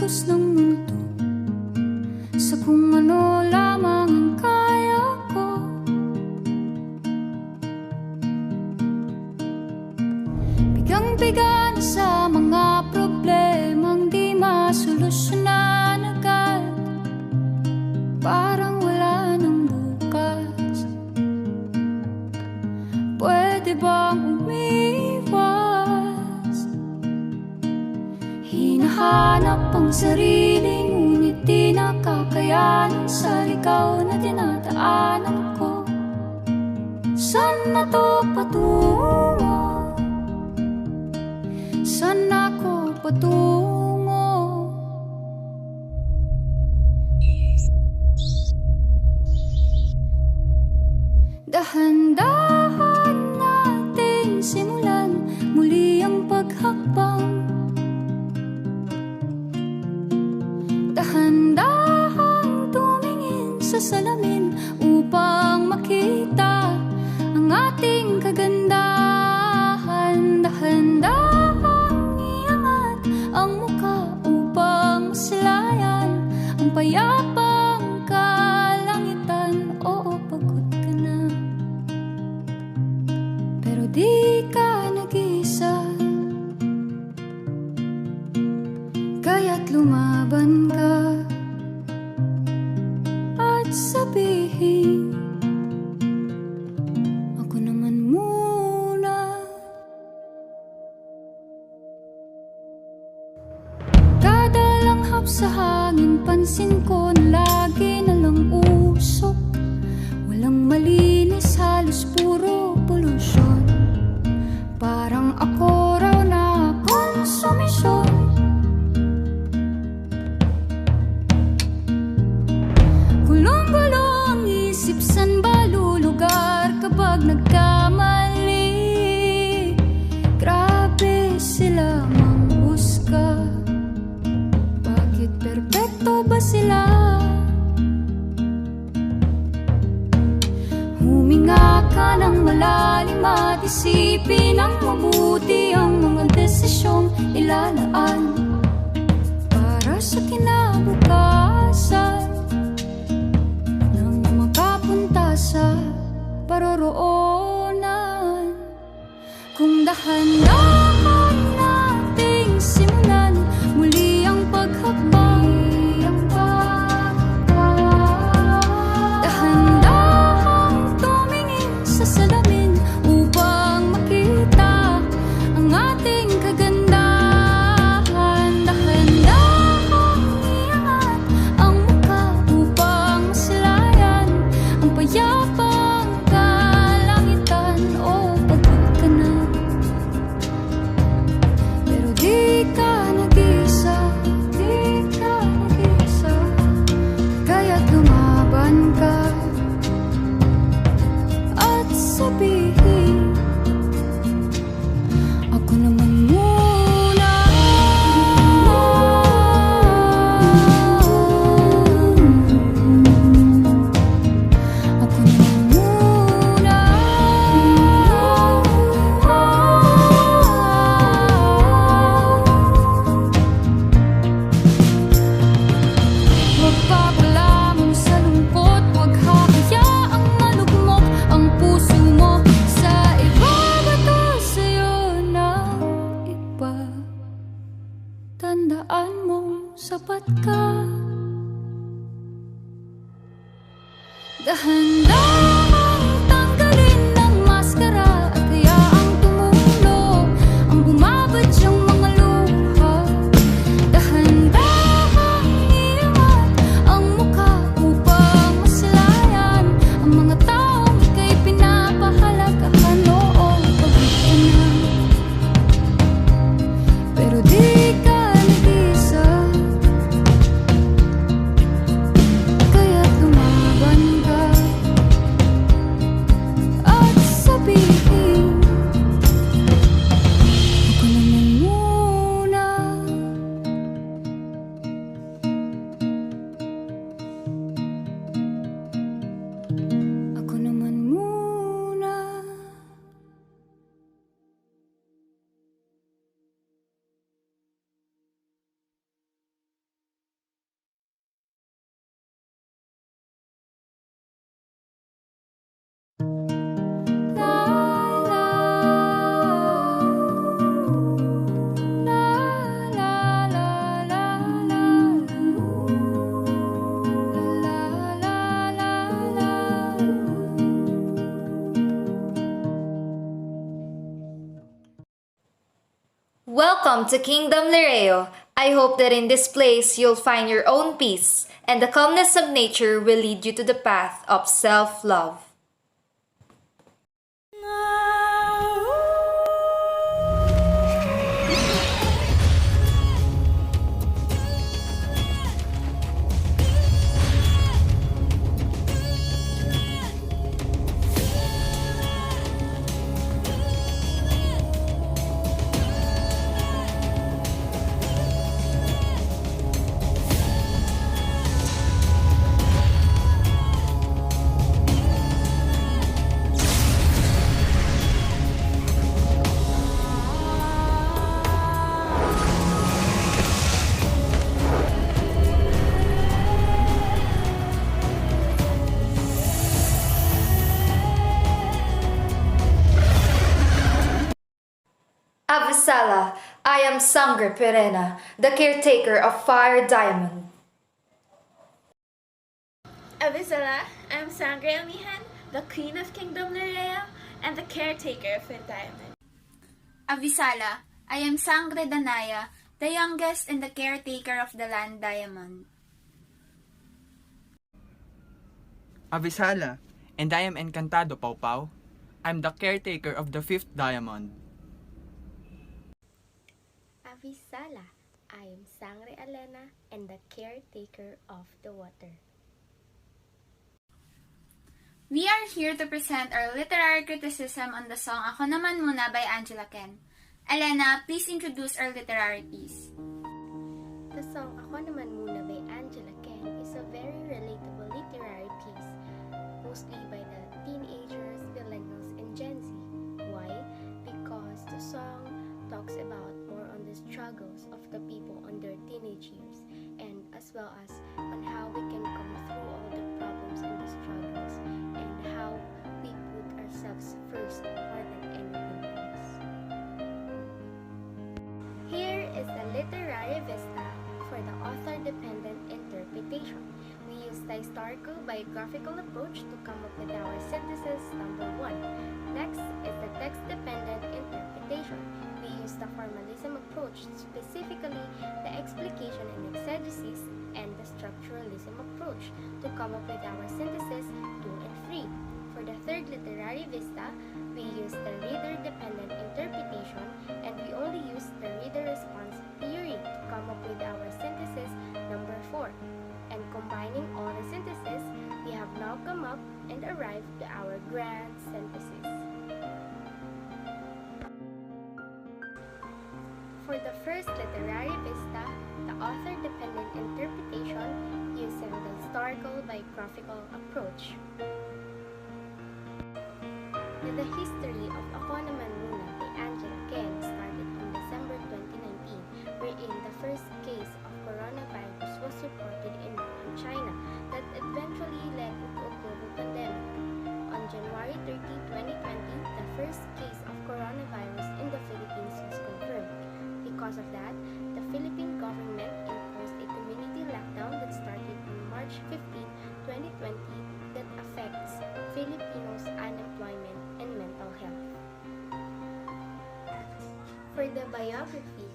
kilos ng mundo, sa kung ano lamang ang kaya ko. Bigang-biga na sa mga problemang di masolusyonan agad, parang wala nang bukas. Pwede bang umiwas? Hinahanap ang sarili, ngunit di nakakayanan sa ligaw na dinadaanan ko. Saan na to patungo? Saan ako patungo? Dahan-dahan natin simulan muli ang paghakbang. Dahan-dahan tumingin sa salamin upang makita ang ating kagandahan. Dahan-dahan iangat ang mukha upang masilayan ang payapang kalangitan. Oo, pagod ka na, pero di ka nag-iisa. Kaya't lumaban ka at sabihin, ako naman muna. Kada langhap sa hangin, pansin ko na lagi na lang usok. Walang malinis, halos puro polusyon. Parang ako raw na konsumisyon. Gulong-gulo ang isip, san ba lulugar kapag nagkamali? Grabe sila manghusga, bakit perpekto ba sila? Huminga ka ng malalim at isipin ng mabuti ang mga desisyong ilalaan para sa kinabukasan, nang makapunta sa paroroonan. Kung dahan-dahan nating simulan muli ang paghakbang, dahan-dahan tumingin sa salamin upang makita ang ating kagandahan. Dahan-dahan iangat ang mukha upang masilayan ang payapang kalangitan. O pagod ka na, pero di ka nag-iisa. Di ka nag-iisa. Kaya't lumaban ka at sabihin, ako naman muna. Ako naman muna. Huwag papalamon sa lungkot, huwag hahayaang malugmok ang puso mo sa iba. Bato sa'yo ng iba. Tandaan mong sapat ka. Dahan-dahan tanggalin ng maskara at hayaang tumulo ang bumabadyang mga luha. Dahan-dahan iangat ang mukha upang masilayan ang mga taong ika'y pinapahalagahan. Oo, pagod ka na, pero di ka nag-iisa. Kaya't lumaban ka Welcome to Kingdom Lereo. I hope that in this place you'll find your own peace, and the calmness of nature will lead you to the path of self-love. Avisala, I am Sangre Perena, the caretaker of Fire Diamond. Avisala, I'm Sangre Amihan, the Queen of Kingdom Nerea and the caretaker of the diamond. Avisala, I am Sangre Danaya, the youngest and the caretaker of the land diamond. Avisala, and I am Encantado Pau Pau. I'm the caretaker of the fifth diamond. Avisala, I am Sangre Elena and the caretaker of the water. We are here to present our literary criticism on the song Ako Naman Muna by Angela Ken. Elena, please introduce our literary piece. The song Ako Naman Muna by Angela Ken is a very relatable literary piece, mostly by the teenagers, millennials, and Gen Z. Why? Because the song talks about more on the struggles of the people on their teenage years, and as well as on how we can come through all the problems and the struggles, and how we put ourselves first more than anything else. Here is the literary vista for the author-dependent interpretation. We use the historical-biographical approach to come up with our synthesis number 1. Next is the text-dependent interpretation. We use the formalism approach, specifically the explication and exegesis, and the structuralism approach to come up with our synthesis 2 and 3. For the third literary vista, we use the reader-dependent interpretation, and we only use the reader-response theory to come up with our synthesis number 4. And combining all the synthesis, we have now come up and arrived to our grand synthesis. For the first literary vista, the author-dependent interpretation using the historical-biographical approach. The history of Ako Naman Muna by Angela Ken started in December 2019, wherein the first case of coronavirus was reported in Wuhan, China, that eventually led to a global pandemic. On January 30, 2020, the first case of coronavirus in the Philippines was confirmed. Because of that, the Philippine government imposed a community lockdown that started on March 15, 2020 that affects Filipinos' unemployment and mental health. For the biography,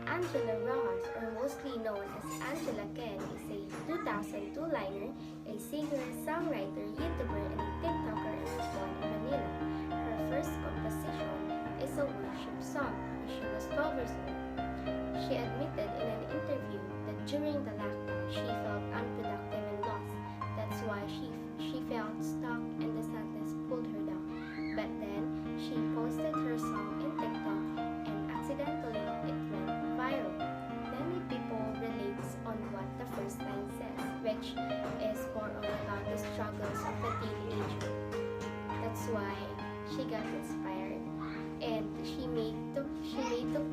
Angela Rojas, or mostly known as Angela Ken, is a 2002 liner, a singer, songwriter, YouTuber, and a TikToker, and was born in Manila. Her first composition is a worship song when she was 12 years old. She admitted in an interview that during the lockdown, she felt unproductive and lost. That's why she felt stuck and the sadness pulled her down. But then, she posted her song in TikTok and accidentally it went viral. Many people relates on what the first line says, which is more about the struggles of a teenager. That's why she got inspired and she made the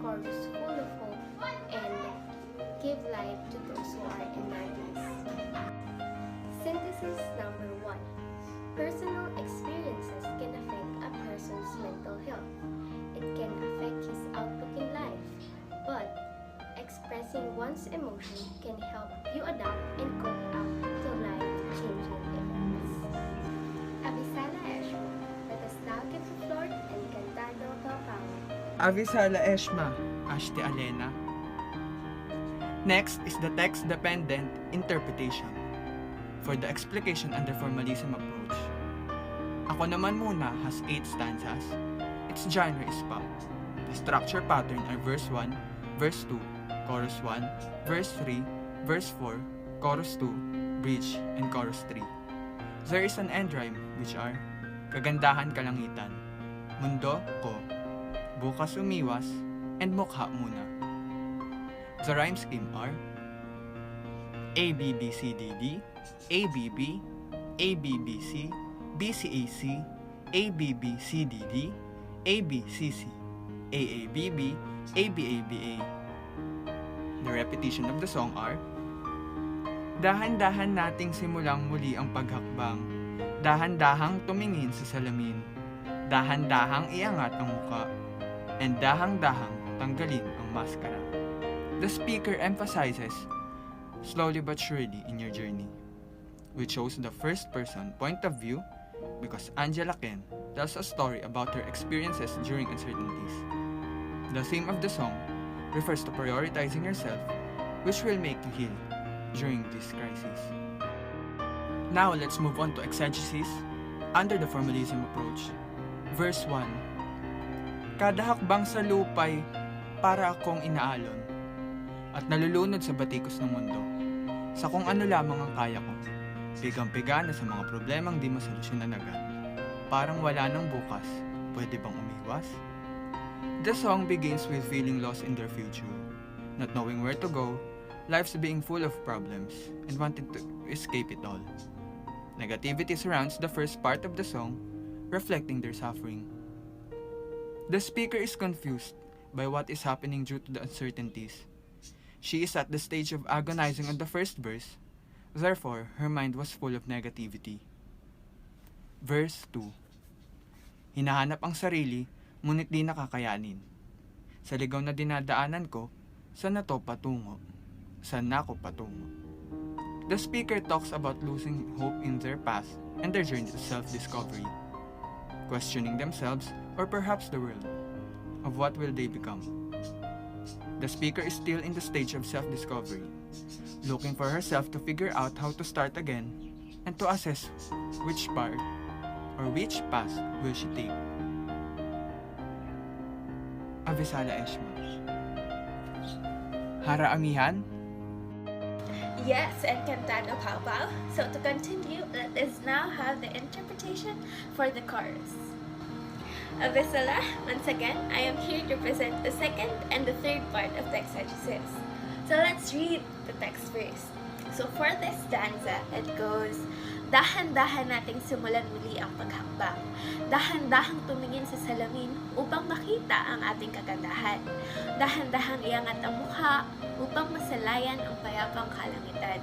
chorus full of hope and give life to those who are in darkness. Synthesis number 1. Personal experiences can affect a person's mental health. It can affect his outlook in life, but expressing one's emotion can help you adapt and cope up to life-changing events. Avisala Eshma, let us now give the floor to Encantado Pau Pau. Avisala Eshma, I Ashte Alena. Next is the text-dependent interpretation for the explication under formalism approach. Ako naman muna has 8 stanzas. Its genre is pop. The structure pattern are verse 1, verse 2, chorus 1, verse 3, verse 4, chorus 2, bridge, and chorus 3. There is an end rhyme which are kagandahan kalangitan, mundo ko, bukas umiwas, and mukha muna. The rhyme scheme are A B B C D D, A B B, A B B C, B C A C, A B B C D D, A B C C, A A B B, A B A B A. The repetition of the song are dahan-dahan nating simulang muli ang paghakbang, dahan-dahang tumingin sa salamin, dahan-dahang iangat ang muka, and dahang-dahang tanggalin ang maskara. The speaker emphasizes slowly but surely in your journey, which shows the first person point of view because Angela Ken tells a story about her experiences during uncertainties. The theme of the song refers to prioritizing yourself, which will make you heal during this crisis. Now let's move on to exegesis under the formalism approach. Verse 1. Kada hakbang sa lupay para akong inaalon at nalulunod sa batikos ng mundo sa kung ano lamang ang kaya ko, pigang-piga na sa mga problemang di masolusyonan agad. Parang wala nang bukas, pwede bang umiwas? The song begins with feeling lost in their future, not knowing where to go, life's being full of problems, and wanting to escape it all. Negativity surrounds the first part of the song, reflecting their suffering. The speaker is confused by what is happening due to the uncertainties. She is at the stage of agonizing on the first verse, therefore her mind was full of negativity. Verse 2. Hinahanap ang sarili, ngunit di nakakayanin. Sa ligaw na dinadaanan ko, saan na to patungo? Saan na ako patungo? The speaker talks about losing hope in their path and their journey to self-discovery, questioning themselves or perhaps the world. Of what will they become? The speaker is still in the stage of self-discovery, looking for herself to figure out how to start again and to assess which part or which path will she take. Avisala Eshma. Hara Amihan? Yes, encantado Pau Pau. So to continue, let us now have the interpretation for the chorus. Avisala, once again, I am here to present the second and the third part of the exegesis. So let's read the text first. So for this stanza, it goes, dahan-dahan nating simulan muli ang paghakbang. Dahan-dahang tumingin sa salamin upang makita ang ating kagandahan. Dahan-dahang iangat ang mukha upang masalayan ang payapang kalangitan.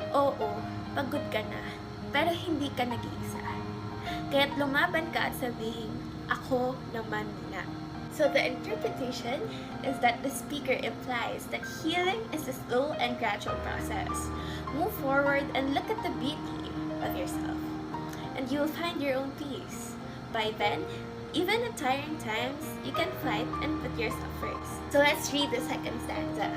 Oo, pagod ka na, pero hindi ka nag-iisa. Kaya't lumaban ka at sabihin, ako naman muna. So the interpretation is that the speaker implies that healing is a slow and gradual process. Move forward and look at the beauty of yourself, and you will find your own peace. By then, even at tiring times, you can fight and put yourself first. So let's read the second stanza.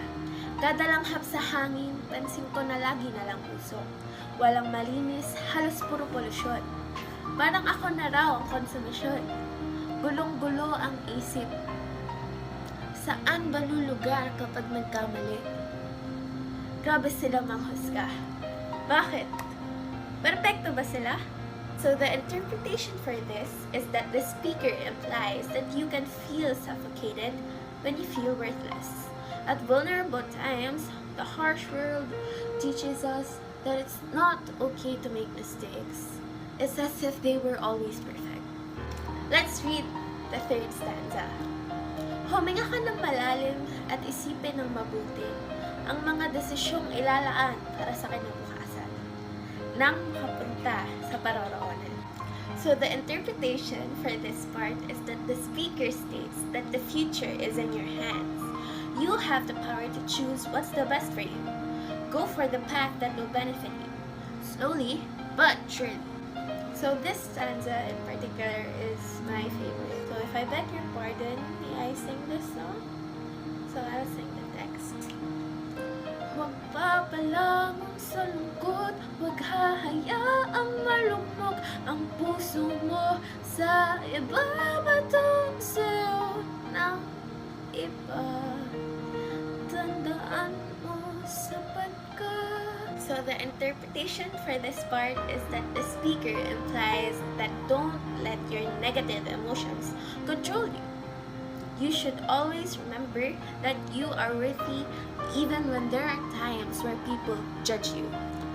Kada langhap sa hangin, pansin ko na lagi na lang usok. Walang malinis, halos puro polusyon. Parang ako na raw ang konsumisyon. Gulong-gulo ang isip. Saan ba lulugar kapag nagkamali? Grabe sila manghusga. Bakit? Perfecto ba sila? So the interpretation for this is that the speaker implies that you can feel suffocated when you feel worthless. At vulnerable times, the harsh world teaches us that it's not okay to make mistakes. It's as if they were always perfect. Let's read the third stanza. Huminga ka ng malalim at isipin ng mabuti ang mga desisyong ilalaan para sa kinabukasan nang makapunta sa paroroonan. So the interpretation for this part is that the speaker states that the future is in your hands. You have the power to choose what's the best for you. Go for the path that will benefit you. Slowly, but surely. So this stanza in particular is my favorite. So if I beg your pardon, may I sing this song? So I'll sing the text. Huwag papalamon sa lungkot, huwag hahayaang malumok ang puso mo sa iba, batong sa'yo ng iba. Tandaan mo, sapat ka. So the interpretation for this part is that the speaker implies that don't let your negative emotions control you. You should always remember that you are worthy even when there are times where people judge you.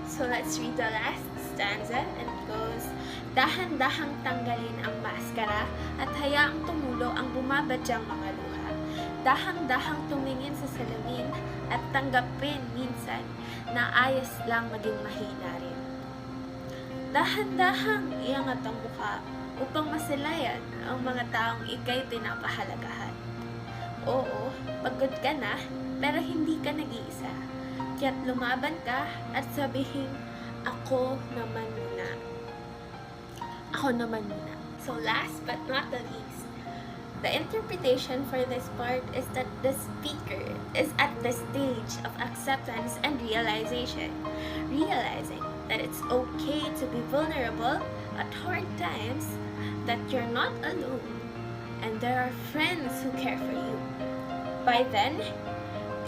So let's read the last stanza, and it goes, dahan-dahang tanggalin ang maskara at hayaang tumulo ang bumabadyang mga luha. Dahang-dahang tumingin sa salamin at tanggapin minsan na ayos lang maging mahina rin. Dahan-dahang iangat ang mukha upang masilayan ang mga taong ika'y pinapahalagahan. Oo, pagod ka na, pero hindi ka nag-iisa. Kaya't lumaban ka at sabihin, ako naman muna. Ako naman muna. So last but not the least, the interpretation for this part is that the speaker is at the stage of acceptance and realization, realizing that it's okay to be vulnerable at hard times, that you're not alone, and there are friends who care for you. By then,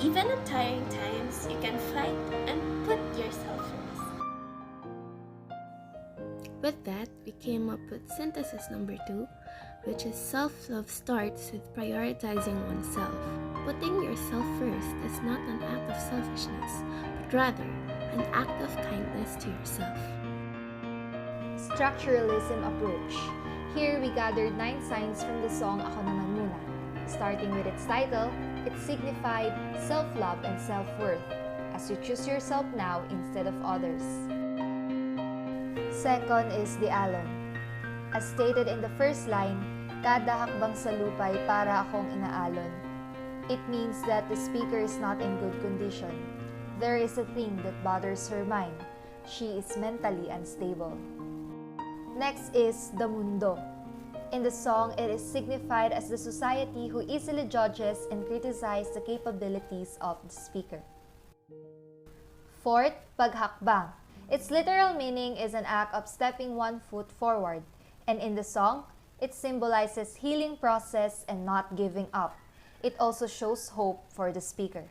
even at tiring times, you can fight and put yourself first. With that, we came up with synthesis number 2, which is self-love starts with prioritizing oneself. Putting yourself first is not an act of selfishness, but rather an act of kindness to yourself. Structuralism approach. Here we gathered 9 signs from the song Ako Naman Muna. Starting with its title, it signified self-love and self-worth, as you choose yourself now instead of others. Second is the alon. As stated in the first line, kada hakbang sa lupay para akong inaalon. It means that the speaker is not in good condition. There is a thing that bothers her mind. She is mentally unstable. Next is the mundo. In the song, it is signified as the society who easily judges and criticizes the capabilities of the speaker. Fourth, paghakbang. Its literal meaning is an act of stepping one foot forward, and in the song, it symbolizes healing process and not giving up. It also shows hope for the speaker.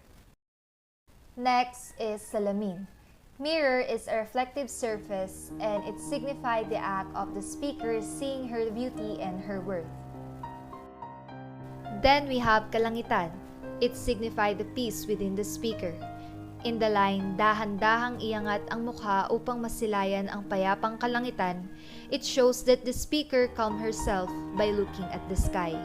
Next is salamin. Mirror is a reflective surface, and it signified the act of the speaker seeing her beauty and her worth. Then we have kalangitan. It signified the peace within the speaker. In the line, dahan-dahang iangat ang mukha upang masilayan ang payapang kalangitan, it shows that the speaker calmed herself by looking at the sky.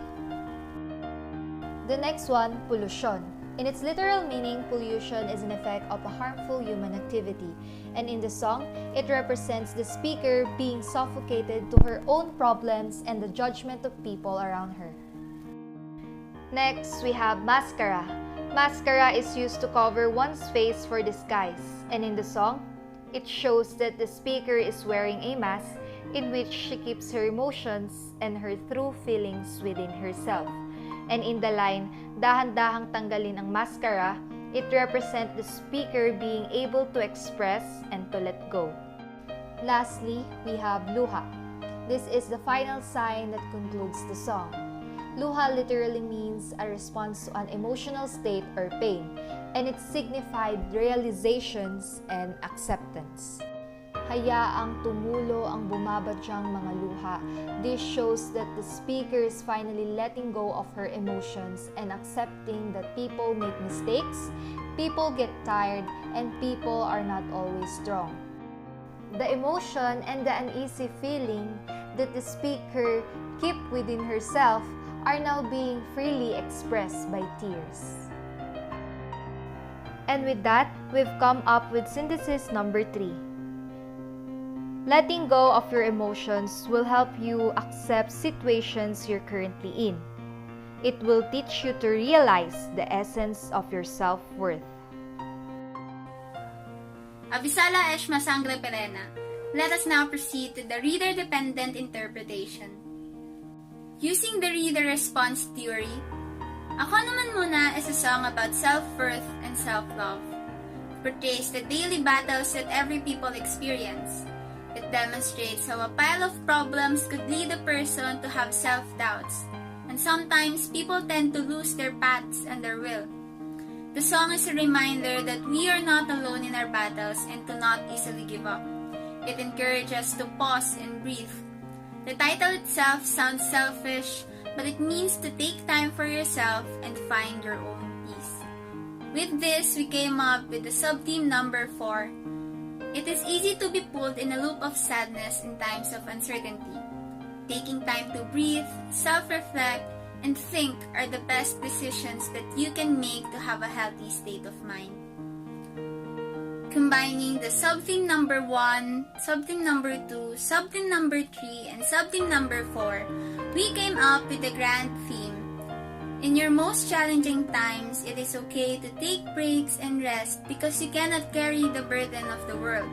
The next one, pollution. In its literal meaning, pollution is an effect of a harmful human activity, and in the song, it represents the speaker being suffocated to her own problems and the judgment of people around her. Next, we have mascara. Mascara is used to cover one's face for disguise, and in the song, it shows that the speaker is wearing a mask in which she keeps her emotions and her true feelings within herself. And in the line, dahan-dahang tanggalin ang mascara, it represents the speaker being able to express and to let go. Lastly, we have luha. This is the final sign that concludes the song. Luha literally means a response to an emotional state or pain, and it signified realizations and acceptance. Hayaang tumulo ang bumabadyang mga luha. This shows that the speaker is finally letting go of her emotions and accepting that people make mistakes, people get tired, and people are not always strong. The emotion and the uneasy feeling that the speaker kept within herself are now being freely expressed by tears. And with that, we've come up with synthesis number 3. Letting go of your emotions will help you accept situations you're currently in. It will teach you to realize the essence of your self-worth. Abisala esh masangre perena. Let us now proceed to the reader-dependent interpretation. Using the reader response theory, Ako Naman Muna is a song about self-worth and self-love. It portrays the daily battles that every people experience. It demonstrates how a pile of problems could lead a person to have self-doubts, and sometimes people tend to lose their paths and their will. The song is a reminder that we are not alone in our battles and to not easily give up. It encourages us to pause and breathe. The title itself sounds selfish, but it means to take time for yourself and find your own peace. With this, we came up with the sub-theme number 4. It is easy to be pulled in a loop of sadness in times of uncertainty. Taking time to breathe, self-reflect, and think are the best decisions that you can make to have a healthy state of mind. Combining the sub-theme number 1, sub-theme number 2, sub-theme number 3, and sub-theme number 4, we came up with a grand theme. In your most challenging times, it is okay to take breaks and rest because you cannot carry the burden of the world.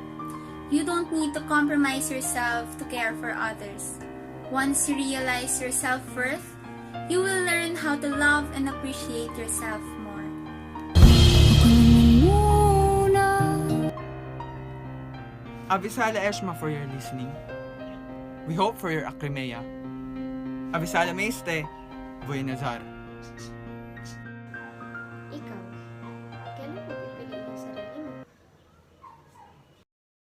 You don't need to compromise yourself to care for others. Once you realize your self-worth, you will learn how to love and appreciate yourself more. Avisala Eshma for your listening. We hope for your akrimeya. Avisala Meiste, Buenazar.